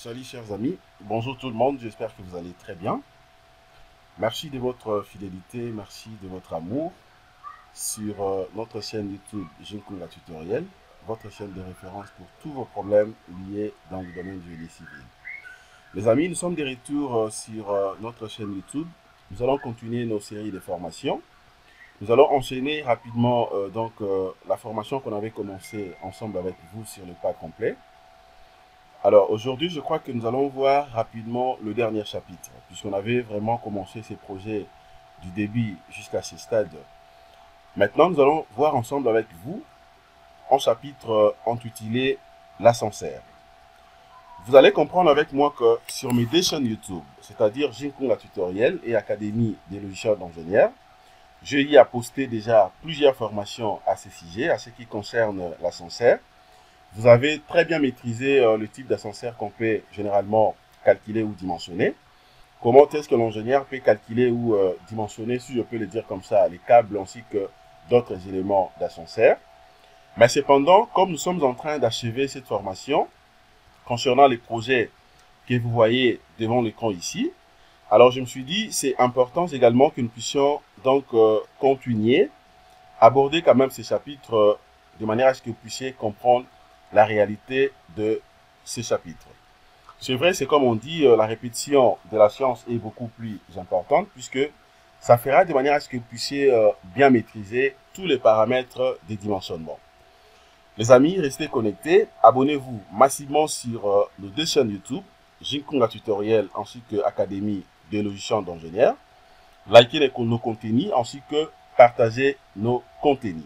Salut chers amis, bonjour tout le monde, j'espère que vous allez très bien. Merci de votre fidélité, merci de votre amour sur notre chaîne YouTube Jinkunga Tutoriel, votre chaîne de référence pour tous vos problèmes liés dans le domaine du génie civil. Les amis, nous sommes de retour sur notre chaîne YouTube. Nous allons continuer nos séries de formations. Nous allons enchaîner rapidement la formation qu'on avait commencé ensemble avec vous sur le pas complet. Alors aujourd'hui, je crois que nous allons voir rapidement le dernier chapitre, puisqu'on avait vraiment commencé ces projets du début jusqu'à ce stade. Maintenant, nous allons voir ensemble avec vous un chapitre intitulé l'ascenseur. Vous allez comprendre avec moi que sur mes deux chaînes YouTube, c'est-à-dire Jinkunga Tutoriel et Académie des logiciels d'ingénieurs, j'ai y posté déjà plusieurs formations à ce sujet, à ce qui concerne l'ascenseur. Vous avez très bien maîtrisé le type d'ascenseur qu'on peut généralement calculer ou dimensionner. Comment est-ce que l'ingénieur peut calculer ou dimensionner, si je peux le dire comme ça, les câbles ainsi que d'autres éléments d'ascenseur. Mais cependant, comme nous sommes en train d'achever cette formation concernant les projets que vous voyez devant l'écran ici, alors je me suis dit c'est important également que nous puissions donc continuer, aborder quand même ces chapitres de manière à ce que vous puissiez comprendre la réalité de ces chapitres. C'est vrai, c'est comme on dit, la répétition de la science est beaucoup plus importante puisque ça fera de manière à ce que vous puissiez bien maîtriser tous les paramètres des dimensionnements. Les amis, restez connectés, abonnez-vous massivement sur nos deux chaînes YouTube, Jinkunga Tutoriel ainsi que Académie des logiciels d'ingénieurs. Likez nos contenus ainsi que partagez nos contenus.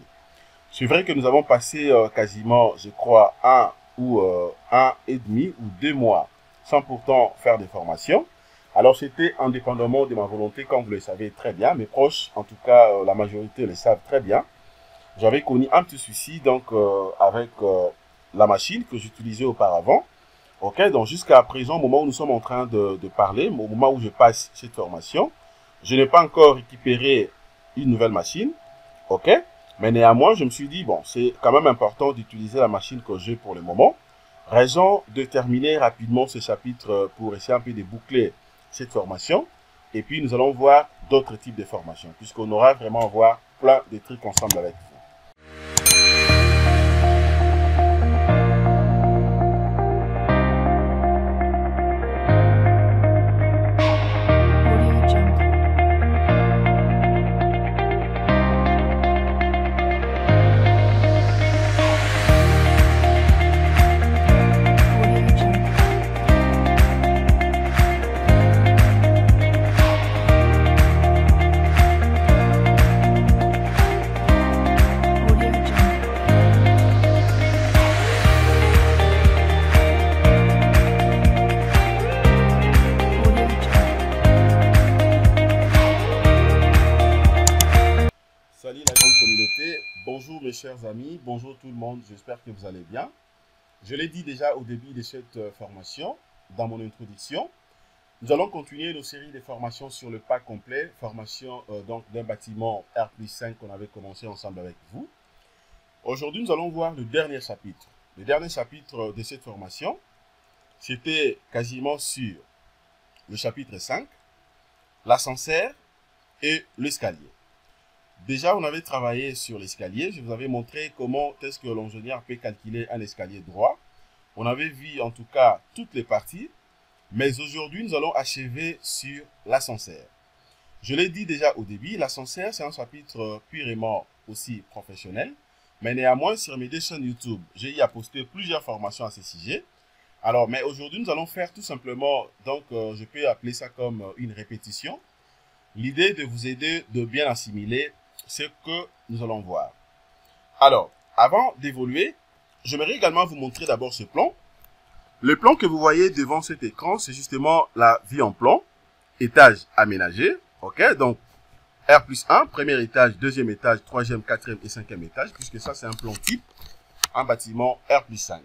C'est vrai que nous avons passé quasiment, je crois, un et demi ou 2 mois sans pourtant faire des formations. Alors, c'était indépendamment de ma volonté, comme vous le savez très bien. Mes proches, en tout cas, la majorité le savent très bien. J'avais connu un petit souci donc avec la machine que j'utilisais auparavant. Ok, donc jusqu'à présent, au moment où nous sommes en train de parler, au moment où je passe cette formation, je n'ai pas encore récupéré une nouvelle machine. Ok. Mais néanmoins, je me suis dit, bon, c'est quand même important d'utiliser la machine que j'ai pour le moment. Raison de terminer rapidement ce chapitre pour essayer un peu de boucler cette formation. Et puis, nous allons voir d'autres types de formations, puisqu'on aura vraiment à voir plein de trucs ensemble avec vous. Bonjour mes chers amis, bonjour tout le monde, j'espère que vous allez bien. Je l'ai dit déjà au début de cette formation, dans mon introduction. Nous allons continuer nos séries de formations sur le pas complet, formation donc d'un bâtiment R+5 qu'on avait commencé ensemble avec vous. Aujourd'hui, nous allons voir le dernier chapitre. Le dernier chapitre de cette formation, c'était quasiment sur le chapitre 5, l'ascenseur et l'escalier. Déjà, on avait travaillé sur l'escalier. Je vous avais montré comment est-ce que l'ingénieur peut calculer un escalier droit. On avait vu en tout cas toutes les parties. Mais aujourd'hui, nous allons achever sur l'ascenseur. Je l'ai dit déjà au début, l'ascenseur, c'est un chapitre purement aussi professionnel. Mais néanmoins, sur mes deux chaînes YouTube, j'ai y posté plusieurs formations à ce sujet. Alors, mais aujourd'hui, nous allons faire tout simplement, donc je peux appeler ça comme une répétition. L'idée de vous aider de bien assimiler ce que nous allons voir. Alors, avant d'évoluer, j'aimerais également vous montrer d'abord ce plan. Le plan que vous voyez devant cet écran, c'est justement la vie en plan, étage aménagé. Ok, donc R+1, premier étage, deuxième étage, troisième, quatrième et cinquième étage, puisque ça c'est un plan type, un bâtiment R+5.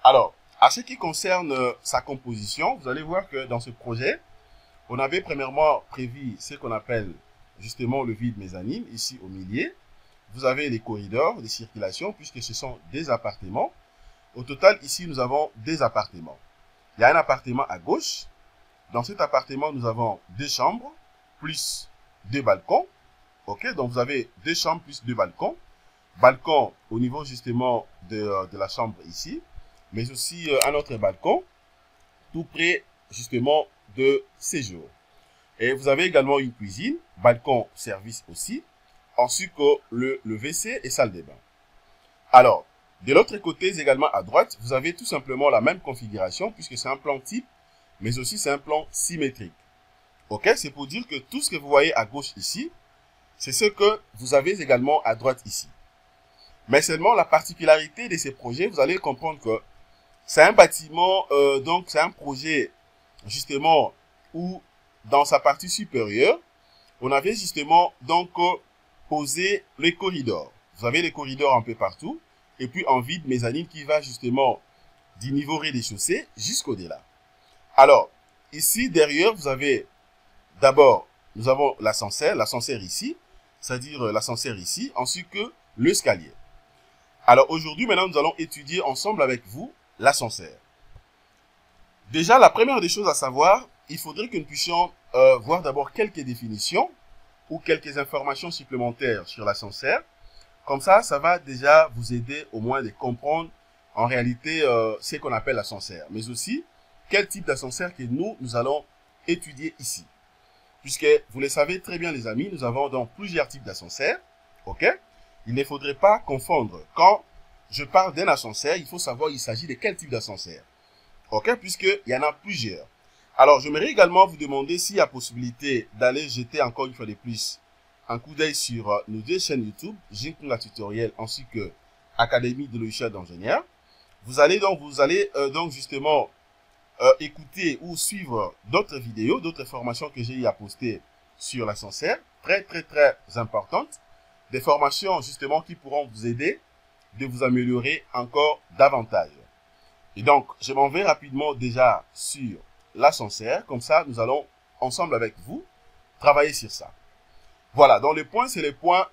Alors, à ce qui concerne sa composition, vous allez voir que dans ce projet, on avait premièrement prévu ce qu'on appelle justement le vide mezzanine, ici au milieu. Vous avez les corridors de circulation, puisque ce sont des appartements. Au total, ici, nous avons des appartements. il y a un appartement à gauche. Dans cet appartement, nous avons 2 chambres, plus 2 balcons. Ok, donc vous avez 2 chambres plus 2 balcons. Balcon au niveau justement de la chambre ici, mais aussi un autre balcon, tout près justement de séjour. Et vous avez également une cuisine, balcon service aussi, ainsi que le WC et salle de bain. Alors, de l'autre côté également à droite, vous avez tout simplement la même configuration, puisque c'est un plan type, mais aussi c'est un plan symétrique. Ok, c'est pour dire que tout ce que vous voyez à gauche ici, c'est ce que vous avez également à droite ici. Mais seulement la particularité de ces projets, vous allez comprendre que c'est un bâtiment, donc c'est un projet justement où dans sa partie supérieure, on avait justement donc posé les corridors. Vous avez les corridors un peu partout et puis en vide mezzanine qui va justement du niveau rez-de-chaussée jusqu'au-delà. Alors, ici derrière, vous avez d'abord, nous avons l'ascenseur ici, c'est-à-dire l'ascenseur ici, ainsi que l'escalier. Alors aujourd'hui, maintenant, nous allons étudier ensemble avec vous l'ascenseur. Déjà, la première des choses à savoir, il faudrait que nous puissions voir d'abord quelques définitions ou quelques informations supplémentaires sur l'ascenseur. Comme ça va déjà vous aider au moins de comprendre en réalité ce qu'on appelle l'ascenseur. Mais aussi, quel type d'ascenseur que nous allons étudier ici. Puisque, vous le savez très bien les amis, nous avons donc plusieurs types d'ascenseurs. Ok? Il ne faudrait pas confondre. Quand je parle d'un ascenseur, il faut savoir il s'agit de quel type d'ascenseur. Ok? Puisqu'il y en a plusieurs. Alors, j'aimerais également vous demander s'il y a possibilité d'aller jeter encore une fois de plus un coup d'œil sur nos 2 chaînes YouTube, Jinkung Tutoriel ainsi que Académie de logiciels d'ingénieurs. Vous allez donc justement écouter ou suivre d'autres vidéos, d'autres formations que j'ai eu à poster sur l'ascenseur, très importantes. Des formations justement qui pourront vous aider de vous améliorer encore davantage. Et donc, je m'en vais rapidement déjà sur l'ascenseur. Comme ça, nous allons ensemble avec vous travailler sur ça. Voilà, donc le point, c'est le point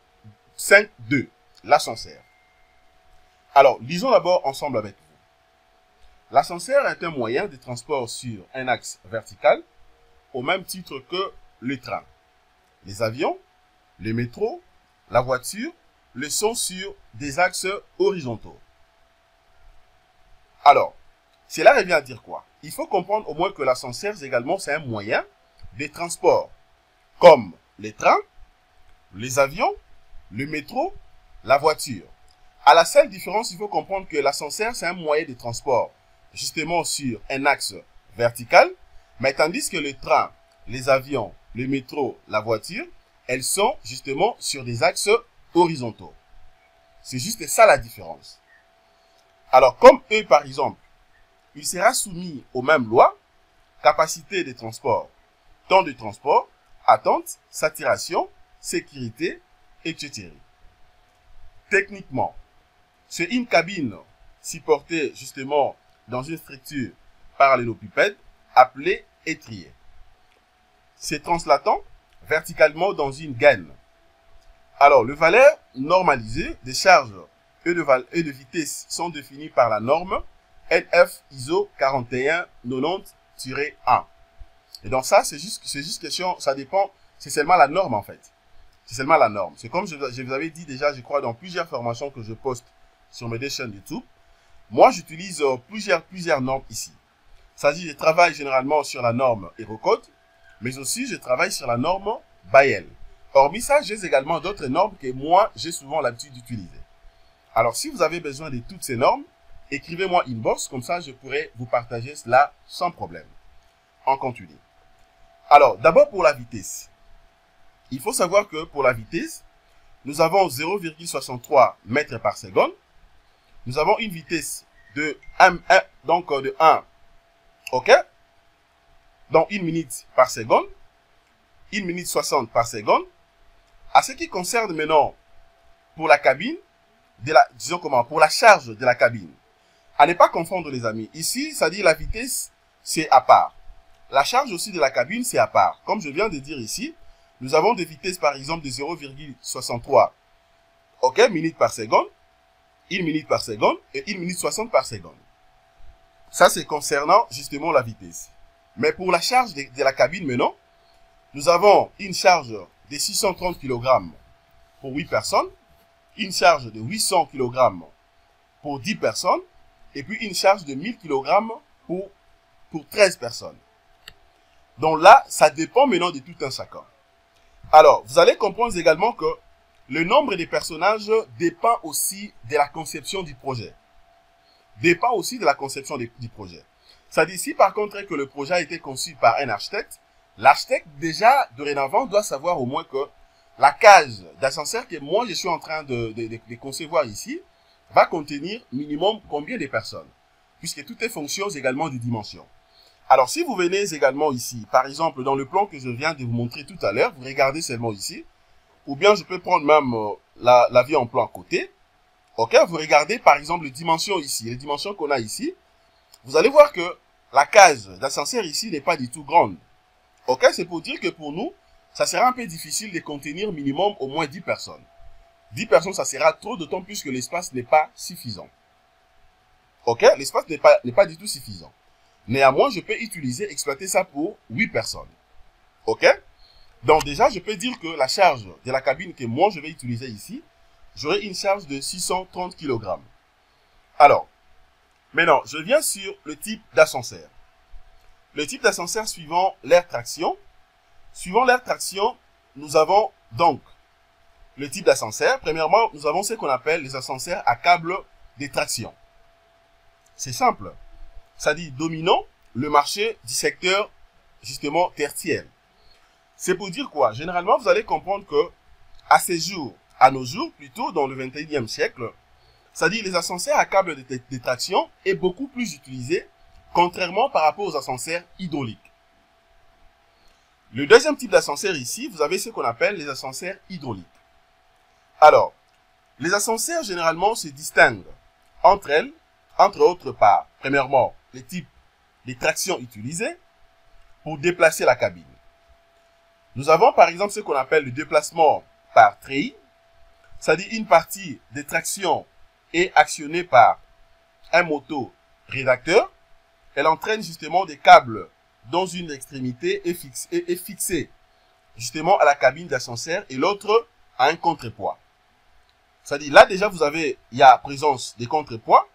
5.2, l'ascenseur. Alors, lisons d'abord ensemble avec vous. L'ascenseur est un moyen de transport sur un axe vertical, au même titre que le train. Les avions, les métros, la voiture, le sont sur des axes horizontaux. Alors, cela revient à dire quoi? Il faut comprendre au moins que l'ascenseur également c'est un moyen de transport, comme les trains, les avions, le métro, la voiture. À la seule différence, il faut comprendre que l'ascenseur c'est un moyen de transport justement sur un axe vertical, mais tandis que le train, les avions, le métro, la voiture, elles sont justement sur des axes horizontaux. C'est juste ça la différence. Alors, comme eux, par exemple, il sera soumis aux mêmes lois, capacité de transport, temps de transport, attente, saturation, sécurité, etc. Techniquement, c'est une cabine supportée justement dans une structure parallélopipède appelée étrier. C'est translatant verticalement dans une gaine. Alors, le valeur normalisée des charges et de vitesse sont définies par la norme NF ISO 4190-1. Et donc ça, c'est juste question, ça dépend, c'est seulement la norme en fait. C'est seulement la norme. C'est comme je vous avais dit déjà, je crois, dans plusieurs formations que je poste sur mes 2 chaînes YouTube. Moi, j'utilise plusieurs normes ici. Ça dit, je travaille généralement sur la norme Eurocode, mais aussi je travaille sur la norme Bayel. Hormis ça, j'ai également d'autres normes que moi, j'ai souvent l'habitude d'utiliser. Alors, si vous avez besoin de toutes ces normes, écrivez-moi inbox, comme ça je pourrai vous partager cela sans problème. On continue. Alors, d'abord pour la vitesse. Il faut savoir que pour la vitesse, nous avons 0,63 mètres par seconde. Nous avons une vitesse de 1, ok? Donc 1 minute par seconde, 1 minute 60 par seconde. À ce qui concerne maintenant pour la cabine, disons comment, pour la charge de la cabine. À ne pas confondre les amis. Ici, ça dit la vitesse, c'est à part. La charge aussi de la cabine, c'est à part. Comme je viens de dire ici, nous avons des vitesses par exemple de 0,63 minutes par seconde, 1 minute par seconde et 1 minute 60 par seconde. Ça, c'est concernant justement la vitesse. Mais pour la charge de la cabine maintenant, nous avons une charge de 630 kg pour 8 personnes, une charge de 800 kg pour 10 personnes, et puis une charge de 1000 kg pour 13 personnes. Donc là, ça dépend maintenant de tout un chacun. Alors, vous allez comprendre également que le nombre de personnages dépend aussi de la conception du projet. Dépend aussi de la conception du projet. Ça dit si par contre que le projet a été conçu par un architecte, l'architecte déjà dorénavant doit savoir au moins que la cage d'ascenseur que moi je suis en train de concevoir ici va contenir minimum combien de personnes, puisque tout est fonction également des dimensions. Alors si vous venez également ici, par exemple dans le plan que je viens de vous montrer tout à l'heure, vous regardez seulement ici, ou bien je peux prendre même la vue en plan à côté. Ok, vous regardez par exemple les dimensions ici, les dimensions qu'on a ici, vous allez voir que la cage d'ascenseur ici n'est pas du tout grande. Ok, c'est pour dire que pour nous, ça sera un peu difficile de contenir minimum au moins 10 personnes. 10 personnes, ça sera trop, d'autant plus que l'espace n'est pas suffisant. Ok, l'espace n'est pas du tout suffisant. Néanmoins, je peux exploiter ça pour 8 personnes. Ok, donc déjà, je peux dire que la charge de la cabine que moi je vais utiliser ici, j'aurai une charge de 630 kg. Alors, maintenant, je viens sur le type d'ascenseur. Le type d'ascenseur suivant l'air traction. Suivant l'air traction, nous avons donc le type d'ascenseur. Premièrement, nous avons ce qu'on appelle les ascenseurs à câble de traction. C'est simple. Ça dit dominant le marché du secteur justement tertiaire. C'est pour dire quoi? Généralement, vous allez comprendre que à ces jours, à nos jours, plutôt dans le 21e siècle, ça dit les ascenseurs à câble de traction est beaucoup plus utilisé, contrairement par rapport aux ascenseurs hydrauliques. Le deuxième type d'ascenseur ici, vous avez ce qu'on appelle les ascenseurs hydrauliques. Alors, les ascenseurs généralement se distinguent entre elles, entre autres par, premièrement, les types de traction utilisés pour déplacer la cabine. Nous avons par exemple ce qu'on appelle le déplacement par treillis, c'est-à-dire une partie des tractions est actionnée par un moto-rédacteur. Elle entraîne justement des câbles dans une extrémité est fixée justement à la cabine d'ascenseur et l'autre à un contrepoids. C'est-à-dire là déjà il y a présence des contrepoids,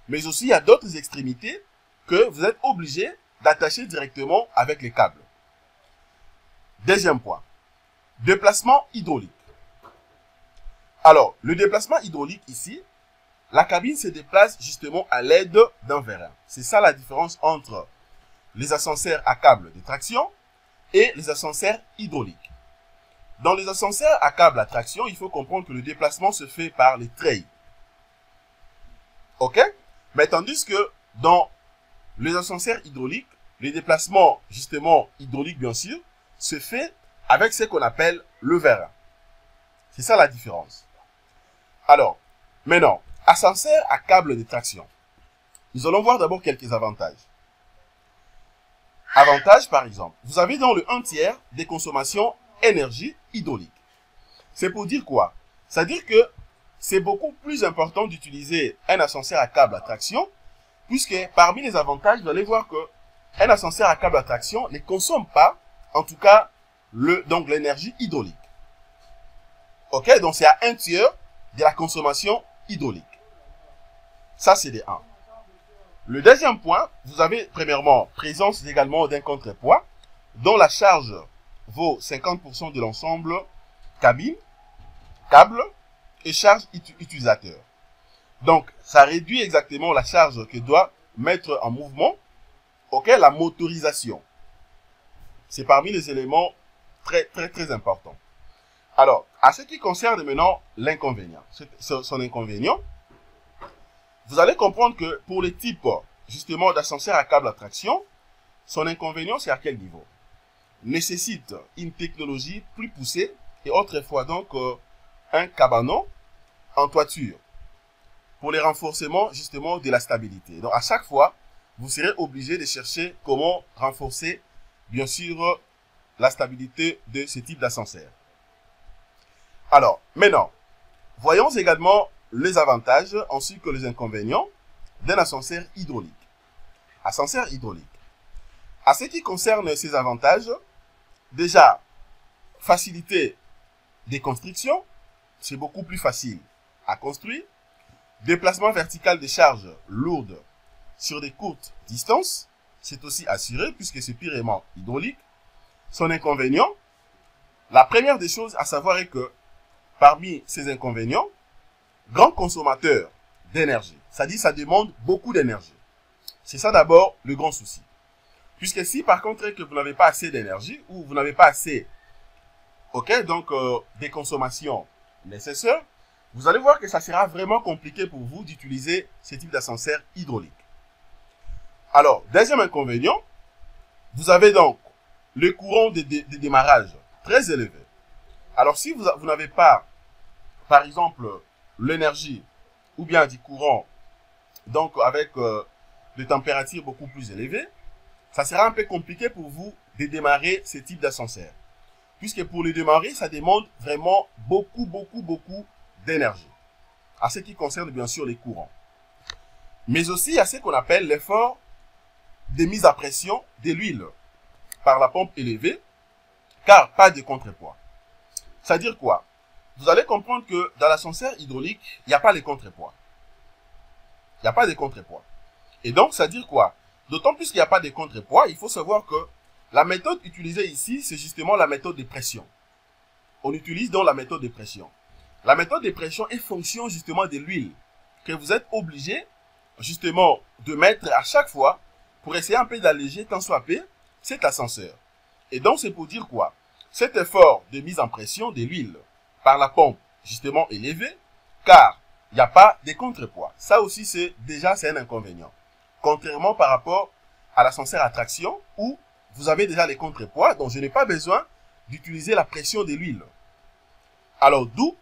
mais aussi il y a d'autres extrémités que vous êtes obligé d'attacher directement avec les câbles. Deuxième point, déplacement hydraulique. Alors, le déplacement hydraulique ici, la cabine se déplace justement à l'aide d'un vérin. C'est ça la différence entre les ascenseurs à câble de traction et les ascenseurs hydrauliques. Dans les ascenseurs à câble à traction, il faut comprendre que le déplacement se fait par les treillis. Ok? Mais tandis que dans les ascenseurs hydrauliques, le déplacement justement hydraulique bien sûr, se fait avec ce qu'on appelle le vérin. C'est ça la différence. Alors, maintenant, ascenseur à câble de traction. Nous allons voir d'abord quelques avantages. Avantage, par exemple, vous avez dans le 1 tiers des consommations énergie hydraulique. C'est pour dire quoi? C'est-à-dire que c'est beaucoup plus important d'utiliser un ascenseur à câble à traction, puisque parmi les avantages, vous allez voir que un ascenseur à câble à traction ne consomme pas, en tout cas, donc l'énergie hydraulique. Ok? Donc c'est à 1 tiers de la consommation hydraulique. Ça, c'est des 1. Le deuxième point, vous avez premièrement présence également d'un contrepoids dont la charge vaut 50% de l'ensemble cabine, câble et charge utilisateur. Donc, ça réduit exactement la charge que doit mettre en mouvement, la motorisation. C'est parmi les éléments très importants. Alors, à ce qui concerne maintenant l'inconvénient, son inconvénient, vous allez comprendre que pour les types, justement, d'ascenseur à câble à traction, son inconvénient, c'est à quel niveau? Nécessite une technologie plus poussée et autrefois donc un cabanon en toiture pour les renforcements, justement, de la stabilité. Donc, à chaque fois, vous serez obligé de chercher comment renforcer, bien sûr, la stabilité de ce type d'ascenseur. Alors, maintenant, voyons également les avantages ainsi que les inconvénients d'un ascenseur hydraulique. ascenseur hydraulique. À ce qui concerne ses avantages, déjà, facilité des constructions, c'est beaucoup plus facile à construire. Déplacement vertical des charges lourdes sur des courtes distances, c'est aussi assuré puisque c'est purement hydraulique. Son inconvénient, la première des choses à savoir est que parmi ces inconvénients, grand consommateur d'énergie, c'est-à-dire ça demande beaucoup d'énergie. C'est ça d'abord le grand souci. Puisque si par contre que vous n'avez pas assez d'énergie ou vous n'avez pas assez des consommations nécessaires, vous allez voir que ça sera vraiment compliqué pour vous d'utiliser ce type d'ascenseur hydraulique. Alors, deuxième inconvénient, vous avez donc le courant de démarrage très élevé. Alors, si vous n'avez pas, par exemple, l'énergie ou bien du courant, donc avec des températures beaucoup plus élevées, ça sera un peu compliqué pour vous de démarrer ce type d'ascenseur. Puisque pour le démarrer, ça demande vraiment beaucoup d'énergie. À ce qui concerne bien sûr les courants. Mais aussi à ce qu'on appelle l'effort de mise à pression de l'huile par la pompe élevée, car pas de contrepoids. C'est-à-dire quoi? Vous allez comprendre que dans l'ascenseur hydraulique, il n'y a pas de contrepoids. Il n'y a pas de contrepoids. Et donc, ça veut dire quoi? D'autant plus qu'il n'y a pas de contrepoids, il faut savoir que la méthode utilisée ici, c'est justement la méthode de pression. On utilise donc la méthode de pression. La méthode de pression est fonction justement de l'huile que vous êtes obligé justement de mettre à chaque fois pour essayer un peu d'alléger tant soit peu cet ascenseur. Et donc, c'est pour dire quoi? Cet effort de mise en pression de l'huile par la pompe justement élevé, car il n'y a pas de contrepoids. Ça aussi, c'est un inconvénient. Contrairement par rapport à l'ascenseur à traction où vous avez déjà les contrepoids, donc je n'ai pas besoin d'utiliser la pression de l'huile. Alors, d'où,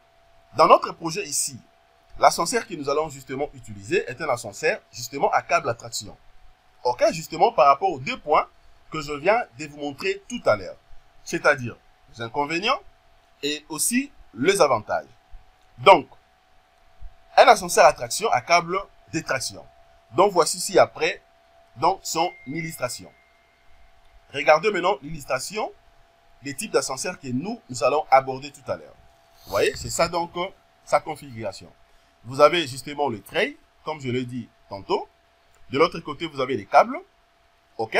dans notre projet ici, l'ascenseur que nous allons justement utiliser est un ascenseur justement à câble à traction. Ok, justement par rapport aux deux points que je viens de vous montrer tout à l'heure. C'est-à-dire les inconvénients et aussi les avantages. Donc, un ascenseur à traction à câble de traction. Donc, voici ci-après donc son illustration. Regardez maintenant l'illustration des types d'ascenseurs que nous allons aborder tout à l'heure. Vous voyez, c'est ça donc sa configuration. Vous avez justement le trait, comme je l'ai dit tantôt. De l'autre côté, vous avez les câbles. OK?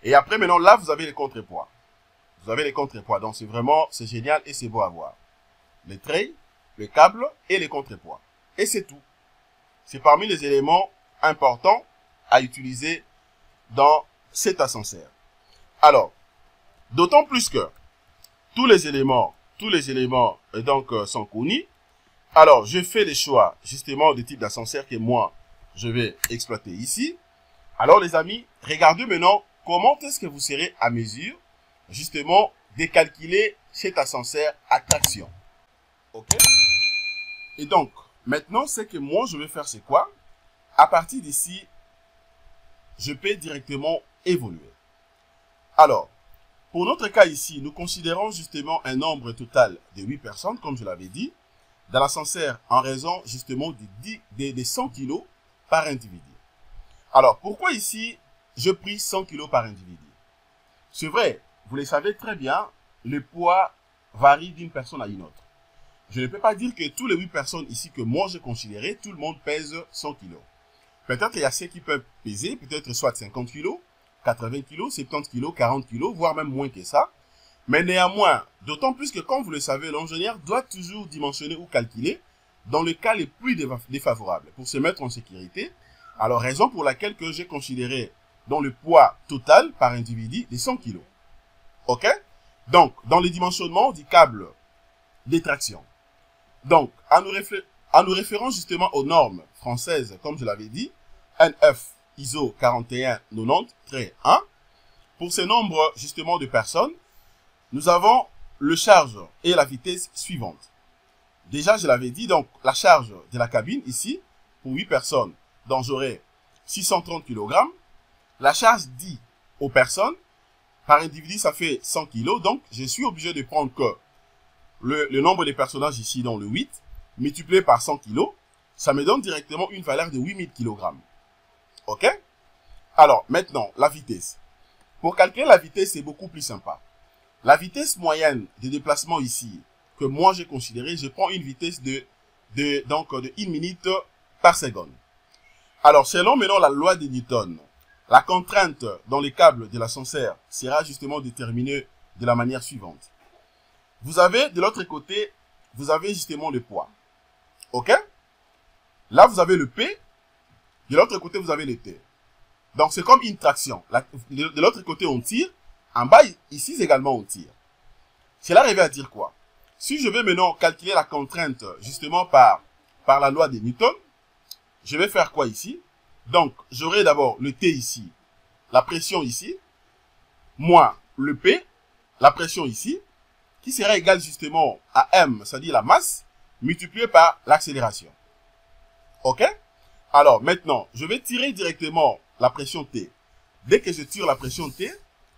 Et après, maintenant, là, vous avez les contrepoids. Vous avez les contrepoids. Donc, c'est génial et c'est beau à voir. Les traits, le câble et les contrepoids. Et c'est tout. C'est parmi les éléments importants à utiliser dans cet ascenseur. Alors, d'autant plus que tous les éléments sont connus. Alors, je fais les choix justement du type d'ascenseur que moi, je vais exploiter ici. Alors, les amis, regardez maintenant comment est-ce que vous serez à mesure justement de calculer cet ascenseur à traction. OK? Et donc, maintenant, ce que moi, je vais faire, c'est quoi? À partir d'ici, je peux directement évoluer. Alors, pour notre cas ici, nous considérons justement un nombre total de 8 personnes, comme je l'avais dit, dans l'ascenseur en raison justement des 100 kg par individu. Alors, pourquoi ici, je pris 100 kg par individu? C'est vrai, vous le savez très bien, le poids varie d'une personne à une autre. Je ne peux pas dire que tous les 8 personnes ici que moi j'ai considéré, tout le monde pèse 100 kg. Peut-être qu'il y a ceux qui peuvent peser, peut-être soit 50 kg, 80 kg, 70 kg, 40 kg, voire même moins que ça. Mais néanmoins, d'autant plus que comme vous le savez, l'ingénieur doit toujours dimensionner ou calculer dans le cas les plus défavorables pour se mettre en sécurité. Alors, raison pour laquelle que j'ai considéré dans le poids total par individu des 100 kg. OK? Donc, dans le dimensionnement du câble de traction. Donc, en nous référant justement aux normes françaises, comme je l'avais dit, NF ISO 4190-1, pour ce nombre justement de personnes, nous avons le charge et la vitesse suivante. Déjà, je l'avais dit, donc la charge de la cabine ici, pour 8 personnes, dont j'aurai 630 kg. La charge dit aux personnes, par individu, ça fait 100 kg. Donc, je suis obligé de prendre que le nombre de personnages ici, dans le 8, multiplié par 100 kg, ça me donne directement une valeur de 8000 kg. OK? Alors, maintenant, la vitesse. Pour calculer la vitesse, c'est beaucoup plus sympa. La vitesse moyenne de déplacement ici, que moi j'ai considéré, je prends une vitesse de 1 minute par seconde. Alors, selon maintenant la loi de Newton, la contrainte dans les câbles de l'ascenseur sera justement déterminée de la manière suivante. Vous avez de l'autre côté, vous avez justement le poids. Ok? Là, vous avez le P. De l'autre côté, vous avez le T. Donc, c'est comme une traction. De l'autre côté, on tire. En bas, ici, également, on tire. Cela revient à dire quoi? Si je vais maintenant calculer la contrainte justement par la loi de Newton, je vais faire quoi ici? Donc, j'aurai d'abord le T ici, la pression ici, moins le P, la pression ici, qui sera égal justement à M, c'est-à-dire la masse, multiplié par l'accélération. Ok? Alors, maintenant, je vais tirer directement la pression T. Dès que je tire la pression T,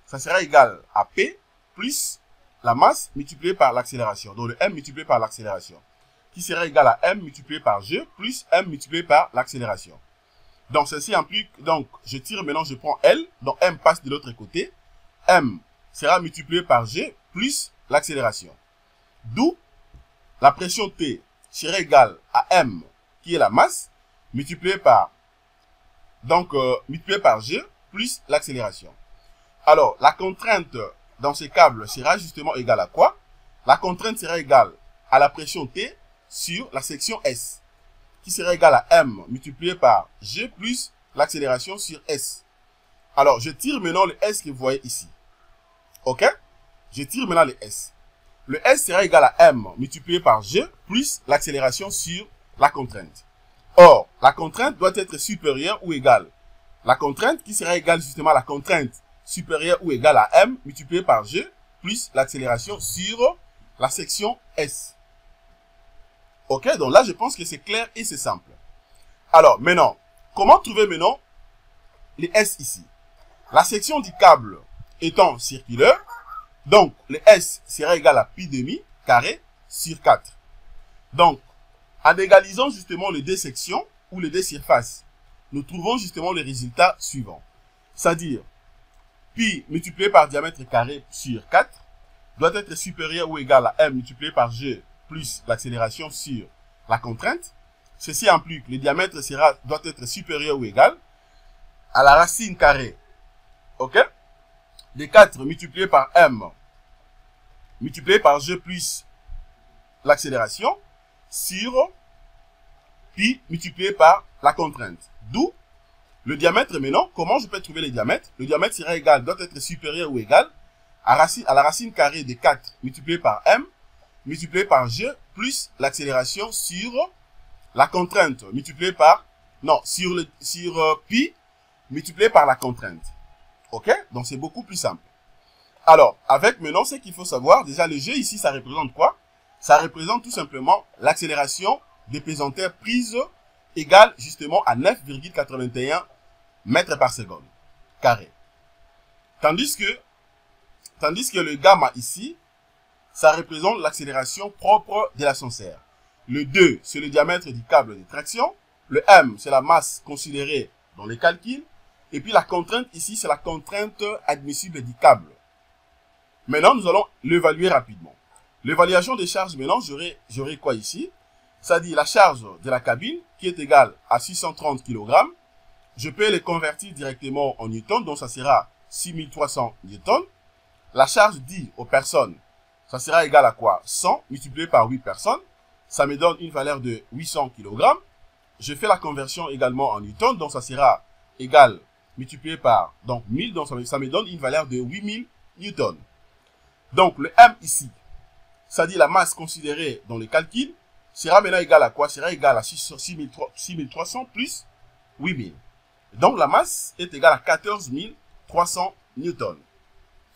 ça sera égal à P plus la masse multipliée par l'accélération. Donc, le M multiplié par l'accélération. Qui sera égal à M multiplié par G plus M multiplié par l'accélération. Donc, ceci implique, donc, je tire maintenant, je prends L. Donc, M passe de l'autre côté. M sera multiplié par G plus l'accélération. D'où la pression T sera égale à M, qui est la masse, multiplié par, multiplié par G plus l'accélération. Alors, la contrainte dans ces câbles sera justement égale à quoi? La contrainte sera égale à la pression T sur la section S, qui sera égale à M multiplié par G plus l'accélération sur S. Alors, je tire maintenant le S que vous voyez ici. Ok? Je tire maintenant le S. Le S sera égal à M multiplié par G plus l'accélération sur la contrainte. Or, la contrainte doit être supérieure ou égale. La contrainte qui sera égale justement à la contrainte supérieure ou égale à M multiplié par G plus l'accélération sur la section S. Ok, donc là, je pense que c'est clair et c'est simple. Alors, maintenant, comment trouver maintenant les S ici? La section du câble étant circulaire, donc le S sera égal à pi demi carré sur 4. Donc, en égalisant justement les deux sections ou les deux surfaces, nous trouvons justement le résultat suivant. C'est-à-dire, pi multiplié par diamètre carré sur 4 doit être supérieur ou égal à M multiplié par G plus l'accélération sur la contrainte. Ceci implique que le diamètre doit être supérieur ou égal à la racine carrée, ok, de 4 multiplié par M multiplié par G plus l'accélération sur pi multiplié par la contrainte. D'où le diamètre maintenant. Comment je peux trouver le diamètre? Le diamètre sera égal, doit être supérieur ou égal à la racine carrée de 4 multiplié par M multiplié par G plus l'accélération sur la contrainte multiplié par, non, sur pi multiplié par la contrainte. Ok? Donc c'est beaucoup plus simple. Alors, avec maintenant, ce qu'il faut savoir, déjà le G ici, ça représente quoi? Ça représente tout simplement l'accélération des pesanteurs prises égale justement à 9,81 mètres par seconde carré. Tandis que le gamma ici, ça représente l'accélération propre de l'ascenseur. Le 2, c'est le diamètre du câble de traction. Le M, c'est la masse considérée dans les calculs. Et puis la contrainte ici, c'est la contrainte admissible du câble. Maintenant, nous allons l'évaluer rapidement. L'évaluation des charges, maintenant, j'aurai quoi ici? C'est-à-dire la charge de la cabine, qui est égale à 630 kg. Je peux les convertir directement en newton, donc ça sera 6300 newtons. La charge due aux personnes, ça sera égal à quoi? 100 multiplié par 8 personnes. Ça me donne une valeur de 800 kg. Je fais la conversion également en newton, donc ça sera égal multiplié par donc 1000, donc ça me donne une valeur de 8000 newtons. Donc le M ici, c'est-à-dire la masse considérée dans le calcul, sera maintenant égal à quoi? Sera égal à 6300 plus 8000. Donc la masse est égale à 14300 newtons.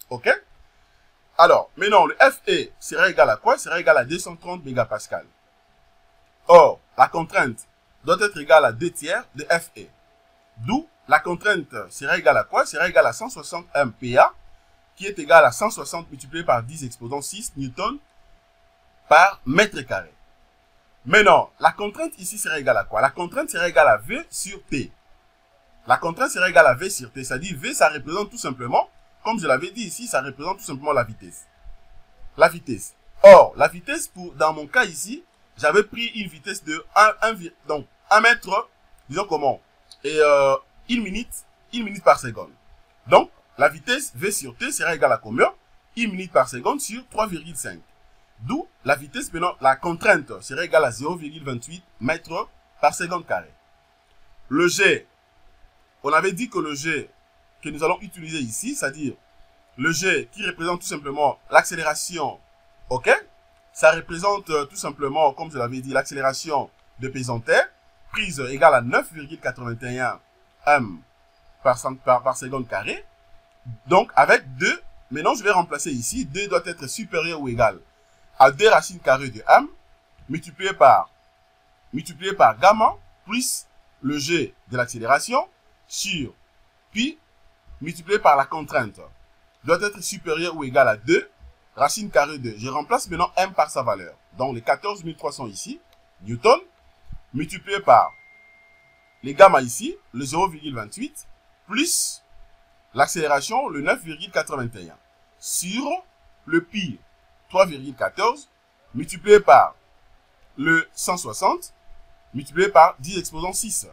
Ok? Alors, maintenant, le FE sera égal à quoi? Sera égal à 230 mégapascales. Or, la contrainte doit être égale à 2 tiers de FE. D'où la contrainte sera égale à quoi? Sera égale à 160 MPa, qui est égal à 160 multiplié par 10 exposant 6 newtons par mètre carré. Maintenant, la contrainte ici sera égale à quoi? La contrainte sera égale à V sur T. la contrainte sera égale à V sur T. C'est-à-dire V, ça représente tout simplement, comme je l'avais dit ici, ça représente tout simplement la vitesse. La vitesse. Or, la vitesse, dans mon cas ici, j'avais pris une vitesse de 1 mètre, disons comment, et 1 minute par seconde. Donc, la vitesse V sur T sera égale à combien? 1 minute par seconde sur 3,5. D'où la vitesse, maintenant, la contrainte sera égale à 0,28 mètres par seconde carré. Le G, on avait dit que le G que nous allons utiliser ici, c'est-à-dire le G qui représente tout simplement l'accélération, ok? Ça représente tout simplement, comme je l'avais dit, l'accélération de pesanteur, prise égale à 9,81 m par seconde carré. Donc, avec 2, maintenant je vais remplacer ici, 2 doit être supérieur ou égal à 2 racines carrées de m multiplié par gamma plus le G de l'accélération sur pi multiplié par la contrainte doit être supérieur ou égal à 2 racine carrée de, je remplace maintenant m par sa valeur, donc les 14 300 ici, newton, multiplié par les gamma ici, le 0,28, plus l'accélération, le 9,81, sur le pi, 3,14, multiplié par le 160, multiplié par 10 exposant 6.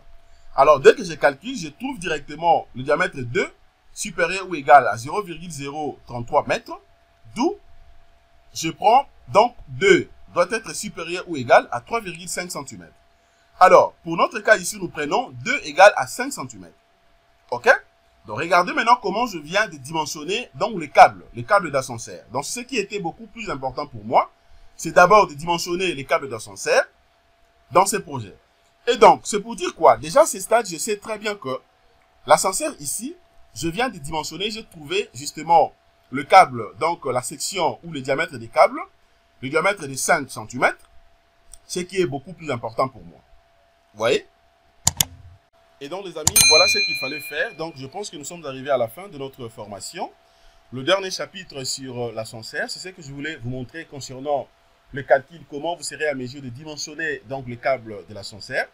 Alors, dès que je calcule, je trouve directement le diamètre 2 supérieur ou égal à 0,033 mètres, d'où je prends donc 2 doit être supérieur ou égal à 3,5 cm. Alors, pour notre cas ici, nous prenons 2 égale à 5 cm. OK? Donc, regardez maintenant comment je viens de dimensionner donc les câbles d'ascenseur. Donc, ce qui était beaucoup plus important pour moi, c'est d'abord de dimensionner les câbles d'ascenseur dans ce projet. Et donc, c'est pour dire quoi? Déjà, à ce stade, je sais très bien que l'ascenseur ici, je viens de dimensionner, j'ai trouvé justement le câble, donc la section ou le diamètre des câbles, le diamètre de 5 cm, ce qui est beaucoup plus important pour moi. Vous voyez? Et donc les amis, voilà ce qu'il fallait faire. Donc je pense que nous sommes arrivés à la fin de notre formation. Le dernier chapitre sur l'ascenseur, c'est ce que je voulais vous montrer concernant le calcul, comment vous serez à mesure de dimensionner donc les câbles de l'ascenseur.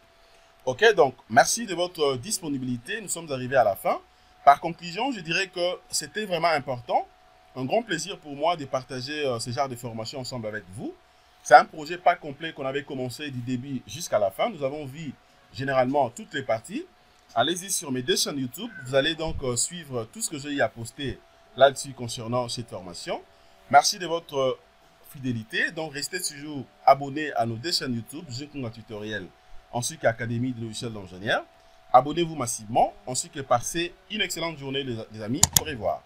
Ok, donc merci de votre disponibilité, nous sommes arrivés à la fin. Par conclusion, je dirais que c'était vraiment important. Un grand plaisir pour moi de partager ce genre de formation ensemble avec vous. C'est un projet pas complet qu'on avait commencé du début jusqu'à la fin. Nous avons vu généralement toutes les parties. Allez-y sur mes 2 chaînes YouTube. Vous allez donc suivre tout ce que j'ai à poster là-dessus concernant cette formation. Merci de votre fidélité. Donc, restez toujours abonnés à nos 2 chaînes YouTube, Jinkunga Tutoriel, ainsi qu'Académie de logiciels d'ingénieur. Abonnez-vous massivement, ainsi que passez une excellente journée les amis. Au revoir.